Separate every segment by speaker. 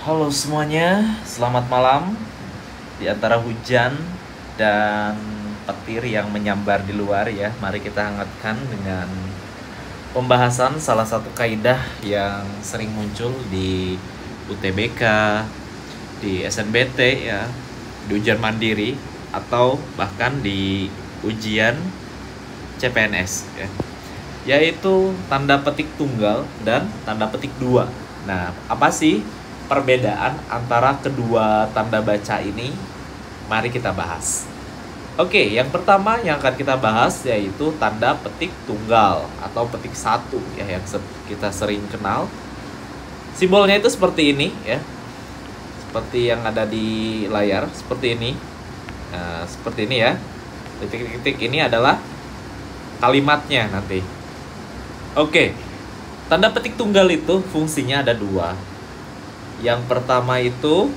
Speaker 1: Halo semuanya, selamat malam. Di antara hujan dan petir yang menyambar di luar ya, mari kita hangatkan dengan pembahasan salah satu kaidah yang sering muncul di UTBK, di SNBT ya, di ujian mandiri atau bahkan di ujian CPNS ya, yaitu tanda petik tunggal dan tanda petik dua. Nah, apa sih perbedaan antara kedua tanda baca ini? Mari kita bahas. Oke, yang pertama yang akan kita bahas yaitu tanda petik tunggal atau petik satu ya, yang kita sering kenal. Simbolnya itu seperti ini ya, seperti yang ada di layar, seperti ini. Nah, seperti ini ya. Titik-titik ini adalah kalimatnya nanti. Oke, tanda petik tunggal itu fungsinya ada dua. Yang pertama itu,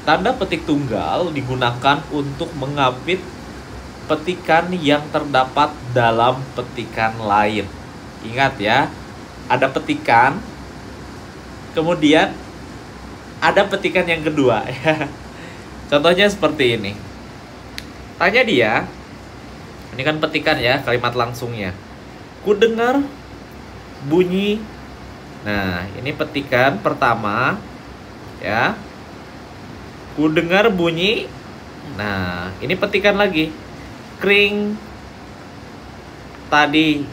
Speaker 1: tanda petik tunggal digunakan untuk mengapit petikan yang terdapat dalam petikan lain. Ingat ya, ada petikan, kemudian ada petikan yang kedua. Contohnya seperti ini. Tanya dia, ini kan petikan ya, kalimat langsungnya. Ku dengar bunyi. Nah, ini petikan pertama ya. Ku dengar bunyi. Nah, ini petikan lagi. Kring tadi.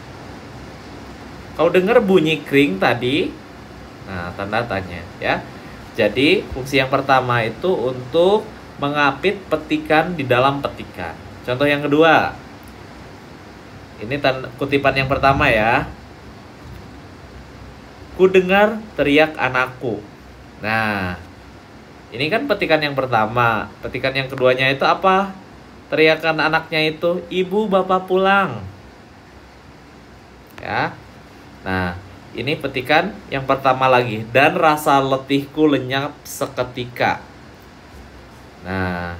Speaker 1: Kau dengar bunyi kring tadi? Nah, tanda tanya ya. Jadi, fungsi yang pertama itu untuk mengapit petikan di dalam petikan. Contoh yang kedua. Ini kutipan yang pertama ya. Ku dengar teriak anakku. Nah, ini kan petikan yang pertama. Petikan yang keduanya itu apa? Teriakan anaknya itu, ibu bapak pulang. Ya. Nah, ini petikan yang pertama lagi. Dan rasa letihku lenyap seketika. Nah,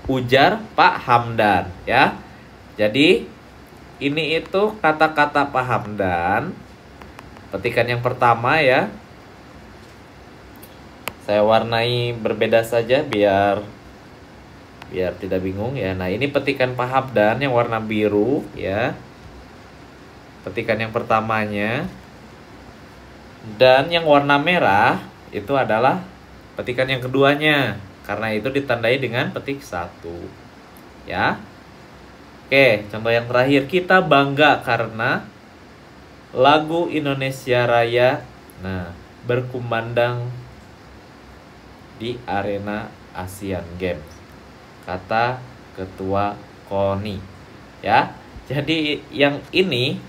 Speaker 1: ujar Pak Hamdan ya. Jadi, ini itu kata-kata Pak Hamdan. Petikan yang pertama ya, saya warnai berbeda saja biar tidak bingung ya. Nah, ini petikan Pak Hamdan yang warna biru ya, petikan yang pertamanya. Dan yang warna merah itu adalah petikan yang keduanya, karena itu ditandai dengan petik satu ya. Oke, contoh yang terakhir, kita bangga karena lagu Indonesia Raya berkumandang di arena Asian Games, kata Ketua KONI ya. Jadi yang ini,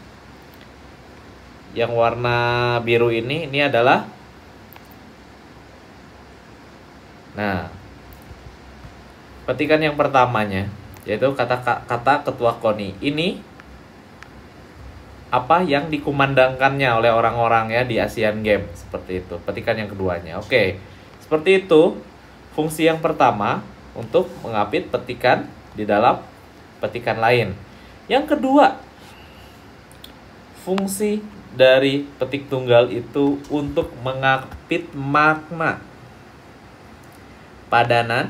Speaker 1: yang warna biru ini adalah petikan yang pertamanya, yaitu kata Ketua KONI. Ini apa yang dikumandangkannya oleh orang-orang ya di Asian Games, seperti itu. Petikan yang keduanya. Oke. Seperti itu fungsi yang pertama untuk mengapit petikan di dalam petikan lain. Yang kedua, fungsi dari petik tunggal itu untuk mengapit makna, padanan,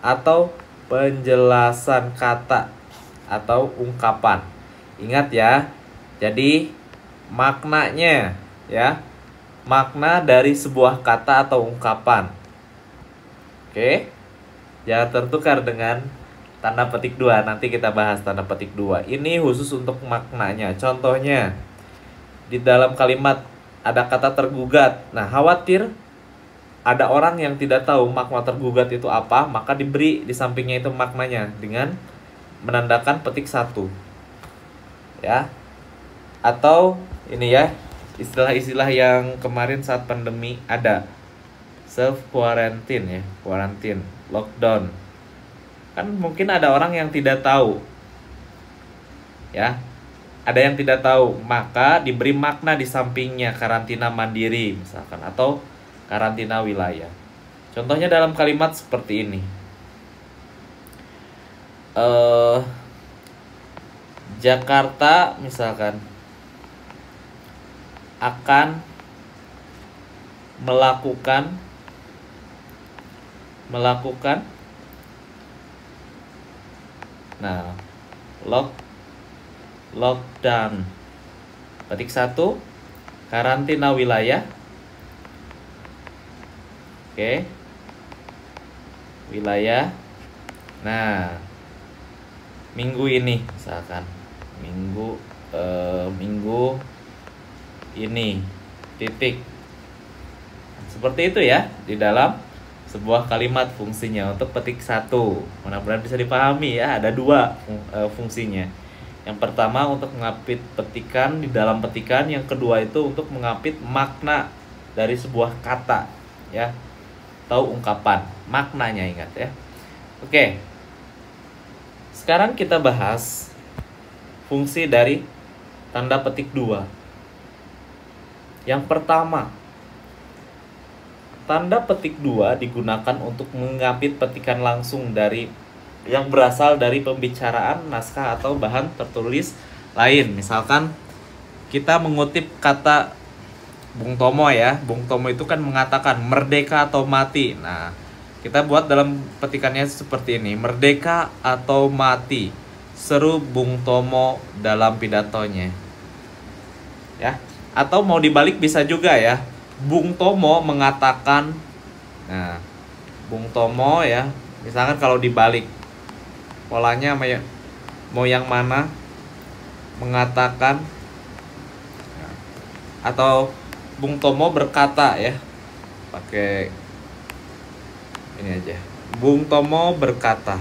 Speaker 1: atau penjelasan kata atau ungkapan. Ingat ya, jadi maknanya ya, makna dari sebuah kata atau ungkapan. Oke, jangan tertukar dengan tanda petik dua. Nanti kita bahas tanda petik dua. Ini khusus untuk maknanya. Contohnya, di dalam kalimat ada kata tergugat. Nah, khawatir ada orang yang tidak tahu makna tergugat itu apa, maka diberi di sampingnya itu maknanya dengan menandakan petik satu. Ya, atau ini ya, istilah-istilah yang kemarin saat pandemi ada, self quarantine ya, quarantine, lockdown. Kan mungkin ada orang yang tidak tahu ya, ada yang tidak tahu, maka diberi makna di sampingnya, karantina mandiri misalkan, atau karantina wilayah. Contohnya dalam kalimat seperti ini, Jakarta misalkan akan melakukan nah lockdown. Petik 1, karantina wilayah. Oke, wilayah. Nah, minggu ini misalkan minggu ini titik. Seperti itu ya di dalam sebuah kalimat fungsinya untuk petik 1. Mudah-mudahan bisa dipahami ya, ada 2 fungsinya. Yang pertama untuk mengapit petikan di dalam petikan, yang kedua itu untuk mengapit makna dari sebuah kata ya, atau ungkapan, maknanya, ingat ya. Oke. Sekarang kita bahas fungsi dari tanda petik 2. Yang pertama, tanda petik 2 digunakan untuk mengapit petikan langsung dari yang berasal dari pembicaraan, naskah atau bahan tertulis lain. Misalkan kita mengutip kata Bung Tomo ya. Bung Tomo itu kan mengatakan merdeka atau mati. Nah, kita buat dalam petikannya seperti ini. Merdeka atau mati, seru Bung Tomo dalam pidatonya. Ya. Atau mau dibalik bisa juga ya. Bung Tomo mengatakan. Nah, Bung Tomo ya. Misalkan kalau dibalik, polanya mau yang mana? Mengatakan. Atau Bung Tomo berkata ya. Pakai ini aja. Bung Tomo berkata.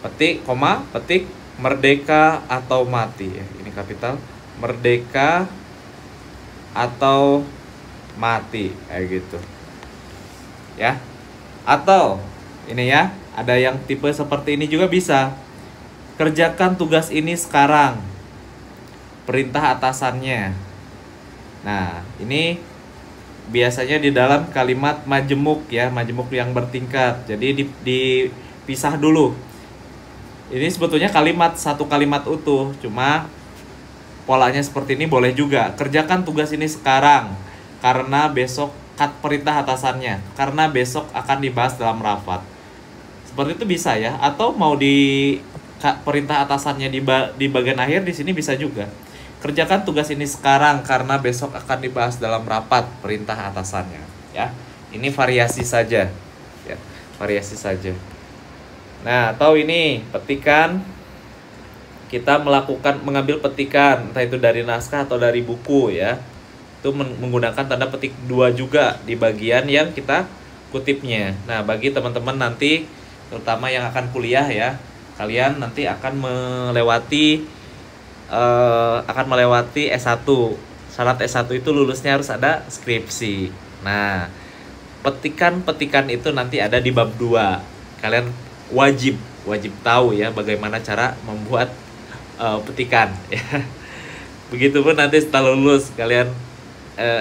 Speaker 1: Petik, koma, petik merdeka atau mati ya. Ini kapital. Merdeka atau mati kayak gitu. Ya. Atau ini ya, ada yang tipe seperti ini juga bisa. Kerjakan tugas ini sekarang. Perintah atasannya. Nah, ini biasanya di dalam kalimat majemuk ya, majemuk yang bertingkat. Jadi dipisah dulu. Ini sebetulnya satu kalimat utuh, cuma polanya seperti ini boleh juga. Kerjakan tugas ini sekarang karena besok perintah atasannya, karena besok akan dibahas dalam rapat. Seperti itu bisa ya, atau mau di perintah atasannya di bagian akhir, di sini bisa juga. Kerjakan tugas ini sekarang karena besok akan dibahas dalam rapat perintah atasannya ya. Ini variasi saja ya, variasi saja. Nah, atau ini petikan, kita mengambil petikan entah itu dari naskah atau dari buku ya. Itu menggunakan tanda petik 2 juga di bagian yang kita kutipnya. Nah, bagi teman-teman nanti terutama yang akan kuliah ya, kalian nanti akan melewati S1. Syarat S1 itu lulusnya harus ada skripsi. Nah, petikan-petikan itu nanti ada di bab 2. Kalian wajib tahu ya bagaimana cara membuat petikan ya. Begitupun nanti setelah lulus kalian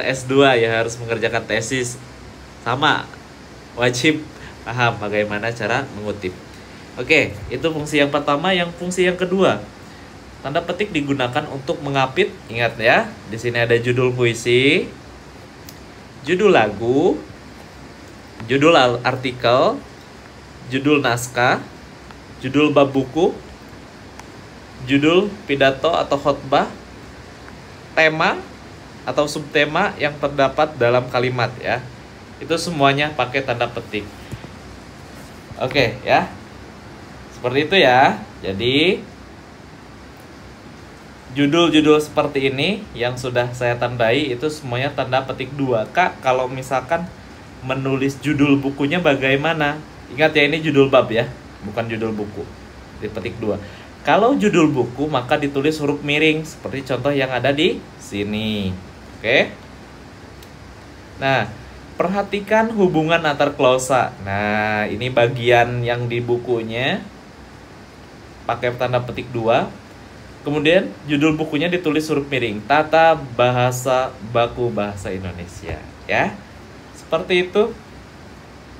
Speaker 1: S2 ya harus mengerjakan tesis, sama wajib paham bagaimana cara mengutip. Oke, itu fungsi yang pertama. Yang fungsi yang kedua, tanda petik digunakan untuk mengapit. Ingat ya, di sini ada judul puisi, judul lagu, judul artikel, judul naskah, judul bab buku, judul pidato atau khotbah, tema atau subtema yang terdapat dalam kalimat ya. Itu semuanya pakai tanda petik. Oke ya. Seperti itu ya. Jadi judul-judul seperti ini yang sudah saya tandai itu semuanya tanda petik 2. Kak, kalau misalkan menulis judul bukunya bagaimana? Ingat ya, ini judul bab ya, bukan judul buku. Dipetik 2. Kalau judul buku maka ditulis huruf miring seperti contoh yang ada di sini. Oke. Nah, perhatikan hubungan antar klausa. Nah, ini bagian yang di bukunya pakai tanda petik 2. Kemudian judul bukunya ditulis huruf miring, Tata Bahasa Baku Bahasa Indonesia ya. Seperti itu.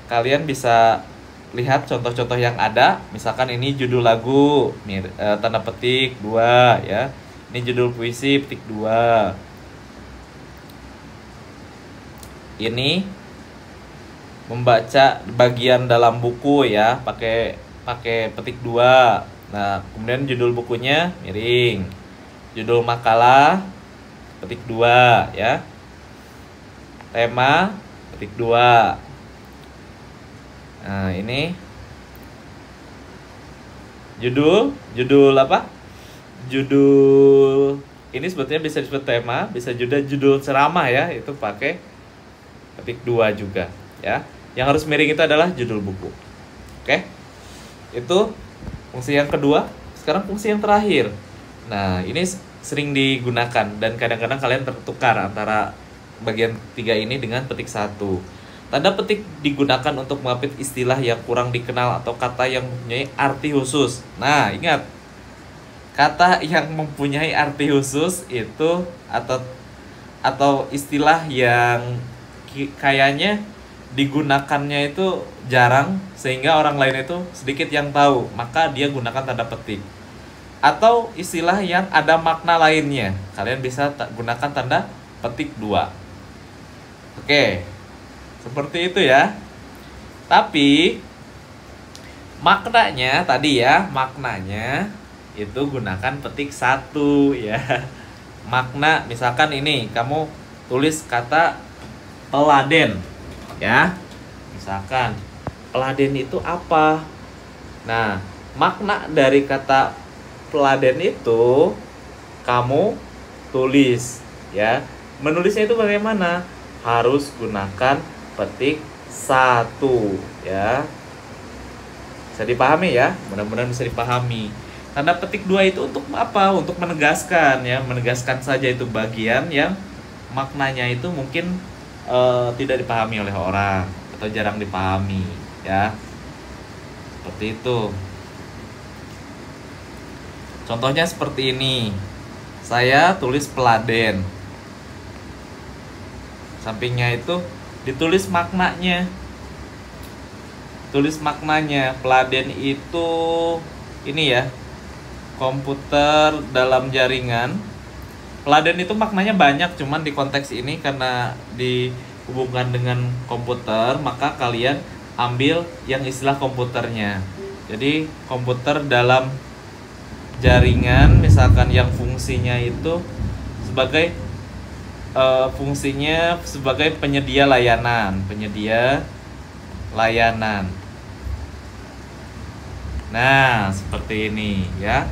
Speaker 1: Kalian bisa lihat contoh-contoh yang ada. Misalkan ini judul lagu, tanda petik 2 ya. Ini judul puisi, petik 2. ini membaca bagian dalam buku ya, pakai pakai petik 2. Nah, kemudian judul bukunya miring. Judul makalah petik 2 ya. Tema petik 2. Nah, ini judul apa? Judul ini sebetulnya bisa disebut tema, bisa juga judul ceramah ya, itu pakai petik 2 juga ya. Yang harus miring itu adalah judul buku. Oke? Itu fungsi yang kedua. Sekarang fungsi yang terakhir. Nah, ini sering digunakan dan kadang-kadang kalian tertukar antara bagian 3 ini dengan petik 1. Tanda petik digunakan untuk mengapit istilah yang kurang dikenal atau kata yang mempunyai arti khusus. Nah, ingat, kata yang mempunyai arti khusus itu atau istilah yang kayaknya digunakannya itu jarang sehingga orang lain itu sedikit yang tahu, maka dia gunakan tanda petik. Atau istilah yang ada makna lainnya, kalian bisa gunakan tanda petik 2. Oke, seperti itu ya. Tapi maknanya tadi ya, maknanya itu gunakan petik 1 ya. Makna misalkan ini kamu tulis kata teladen ya. Misalkan teladen itu apa? Nah, makna dari kata teladen itu kamu tulis ya. Menulisnya itu bagaimana? Harus gunakan petik 1 ya. Bisa dipahami ya? Mudah-mudahan bisa dipahami. Tanda petik 2 itu untuk apa? Untuk menegaskan ya, menegaskan saja itu bagian yang maknanya itu mungkin tidak dipahami oleh orang atau jarang dipahami ya. Seperti itu. Contohnya seperti ini. Saya tulis peladen. Sampingnya itu ditulis maknanya. Tulis maknanya. Peladen itu ini ya, komputer dalam jaringan. Peladen itu maknanya banyak, cuman di konteks ini karena dihubungkan dengan komputer, maka kalian ambil yang istilah komputernya. Jadi komputer dalam jaringan, misalkan yang fungsinya itu sebagai penyedia layanan, Nah, seperti ini ya.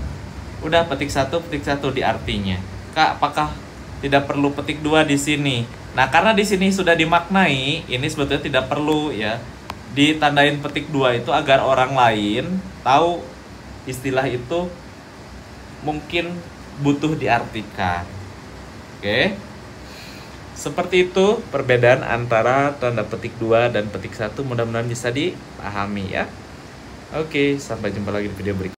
Speaker 1: Udah petik 1 di artinya. Kak, apakah tidak perlu petik 2 di sini? Nah, karena di sini sudah dimaknai, ini sebetulnya tidak perlu ya. Ditandain petik 2 itu agar orang lain tahu istilah itu mungkin butuh diartikan. Oke. Seperti itu perbedaan antara tanda petik 2 dan petik 1, mudah-mudahan bisa dipahami ya. Oke, sampai jumpa lagi di video berikutnya.